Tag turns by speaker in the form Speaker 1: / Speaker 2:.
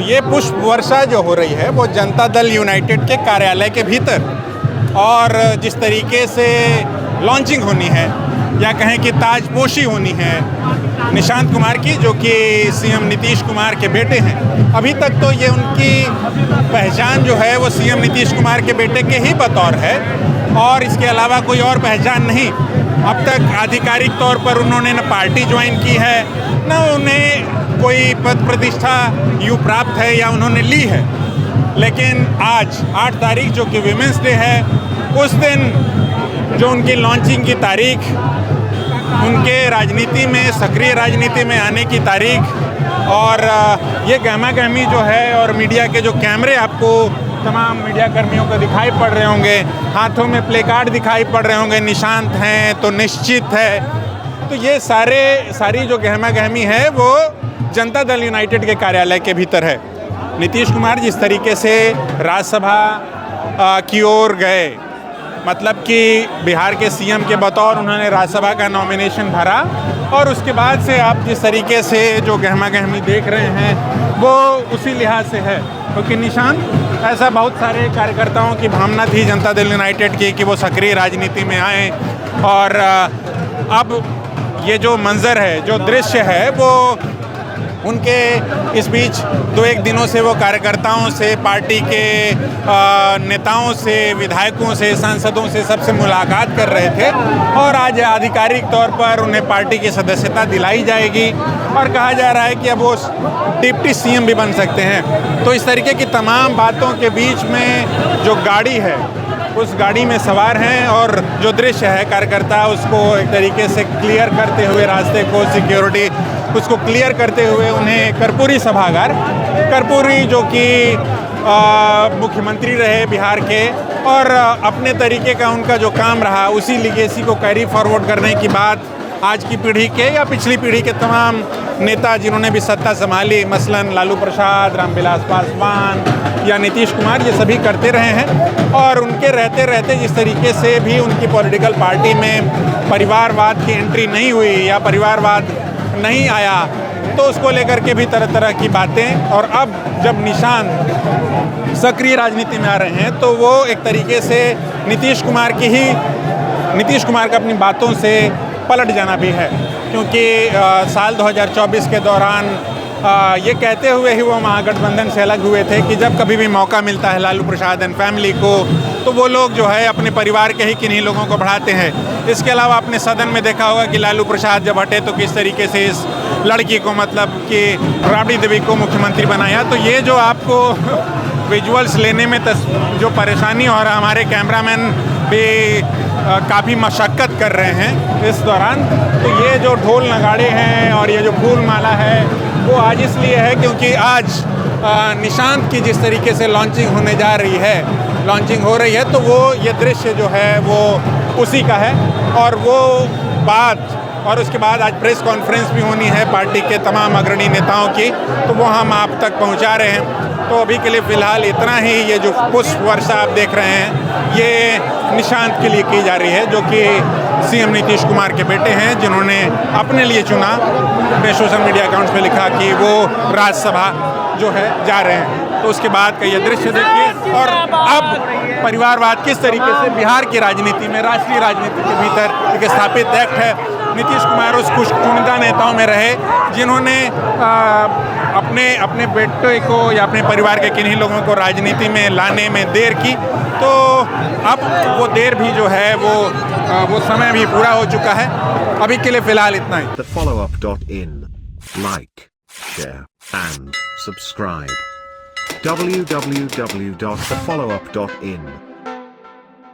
Speaker 1: ये पुष्प वर्षा जो हो रही है वो जनता दल यूनाइटेड के कार्यालय के भीतर, और जिस तरीके से लॉन्चिंग होनी है या कहें कि ताजपोशी होनी है निशांत कुमार की, जो कि सीएम नीतीश कुमार के बेटे हैं। अभी तक तो ये उनकी पहचान जो है वो सीएम नीतीश कुमार के बेटे के ही बतौर है, और इसके अलावा कोई और पहचान नहीं। अब तक आधिकारिक तौर पर उन्होंने न पार्टी ज्वाइन की है, न उन्हें कोई पद प्रतिष्ठा यूँ प्राप्त है या उन्होंने ली है। लेकिन आज 8 तारीख जो कि विमेंस डे है, उस दिन जो उनकी लॉन्चिंग की तारीख, उनके राजनीति में, सक्रिय राजनीति में आने की तारीख, और ये गहमा गहमी जो है, और मीडिया के जो कैमरे आपको तमाम मीडिया कर्मियों को दिखाई पड़ रहे होंगे, हाथों में प्ले कार्ड दिखाई पड़ रहे होंगे, निशांत हैं तो निश्चित है। तो ये सारी जो गहमा गहमी है वो जनता दल यूनाइटेड के कार्यालय के भीतर है। नीतीश कुमार जिस तरीके से राज्यसभा की ओर गए, मतलब कि बिहार के सीएम के बतौर उन्होंने राज्यसभा का नॉमिनेशन भरा, और उसके बाद से आप जिस तरीके से जो गहमा गहमी देख रहे हैं वो उसी लिहाज से है, क्योंकि निशांत ऐसा बहुत सारे कार्यकर्ताओं की भावना थी जनता दल यूनाइटेड की कि वो सक्रिय राजनीति में आए, और अब ये जो मंजर है, जो दृश्य है, वो उनके इस बीच 2-1 दिनों से वो कार्यकर्ताओं से, पार्टी के नेताओं से, विधायकों से, सांसदों से सबसे मुलाकात कर रहे थे, और आज आधिकारिक तौर पर उन्हें पार्टी की सदस्यता दिलाई जाएगी, और कहा जा रहा है कि अब वो डिप्टी सीएम भी बन सकते हैं। तो इस तरीके की तमाम बातों के बीच में जो गाड़ी है, उस गाड़ी में सवार हैं, और जो दृश्य है, कार्यकर्ता उसको एक तरीके से क्लियर करते हुए, रास्ते को, सिक्योरिटी उसको क्लियर करते हुए उन्हें कर्पूरी सभागार, कर्पूरी जो कि मुख्यमंत्री रहे बिहार के, और अपने तरीके का उनका जो काम रहा, उसी लीगेसी को कैरी फॉरवर्ड करने की बात आज की पीढ़ी के या पिछली पीढ़ी के तमाम नेता जिन्होंने भी सत्ता संभाली, मसलन लालू प्रसाद, रामविलास पासवान या नीतीश कुमार, ये सभी करते रहे हैं। और उनके रहते रहते जिस तरीके से भी उनकी पॉलिटिकल पार्टी में परिवारवाद की एंट्री नहीं हुई या परिवारवाद नहीं आया, तो उसको लेकर के भी तरह तरह की बातें। और अब जब निशांत सक्रिय राजनीति में आ रहे हैं, तो वो एक तरीके से नीतीश कुमार का अपनी बातों से पलट जाना भी है, क्योंकि साल 2024 के दौरान ये कहते हुए ही वो महागठबंधन से अलग हुए थे कि जब कभी भी मौका मिलता है लालू प्रसाद एंड फैमिली को, तो वो लोग जो है अपने परिवार के ही किन्हीं लोगों को बढ़ाते हैं। इसके अलावा आपने सदन में देखा होगा कि लालू प्रसाद जब हटे तो किस तरीके से इस लड़की को, मतलब कि राबड़ी देवी को मुख्यमंत्री बनाया। तो ये जो आपको विजुअल्स लेने में जो परेशानी, और हमारे कैमरामैन भी काफ़ी मशक्क़त कर रहे हैं इस दौरान, तो ये जो ढोल नगाड़े हैं और ये जो फूल माला है, वो आज इसलिए है क्योंकि आज निशांत की जिस तरीके से लॉन्चिंग होने जा रही है, लॉन्चिंग हो रही है, तो वो ये दृश्य जो है वो उसी का है। और वो बात, और उसके बाद आज प्रेस कॉन्फ्रेंस भी होनी है पार्टी के तमाम अग्रणी नेताओं की, तो वो हम आप तक पहुंचा रहे हैं। तो अभी के लिए फ़िलहाल इतना ही। ये जो पुष्प वर्षा आप देख रहे हैं, ये निशांत के लिए की जा रही है, जो कि सीएम नीतीश कुमार के बेटे हैं, जिन्होंने अपने लिए चुना। अपने सोशल मीडिया अकाउंट्स पे लिखा कि वो राज्यसभा जो है जा रहे हैं। तो उसके बाद का ये दृश्य देखिए, और अब परिवारवाद किस तरीके से बिहार की राजनीति में, राष्ट्रीय राजनीति के भीतर एक स्थापित एक्ट है। नीतीश कुमार उस कुछ चुनिंदा नेताओं में रहे जिन्होंने अपने बेटे को या अपने परिवार के किन्हीं लोगों को राजनीति में लाने में देर की। तो अब वो देर भी जो है वो समय भी पूरा हो चुका है। अभी के लिए फ़िलहाल इतना ही।
Speaker 2: TheFollowUp.in. Like, share and subscribe. www.thefollowup.in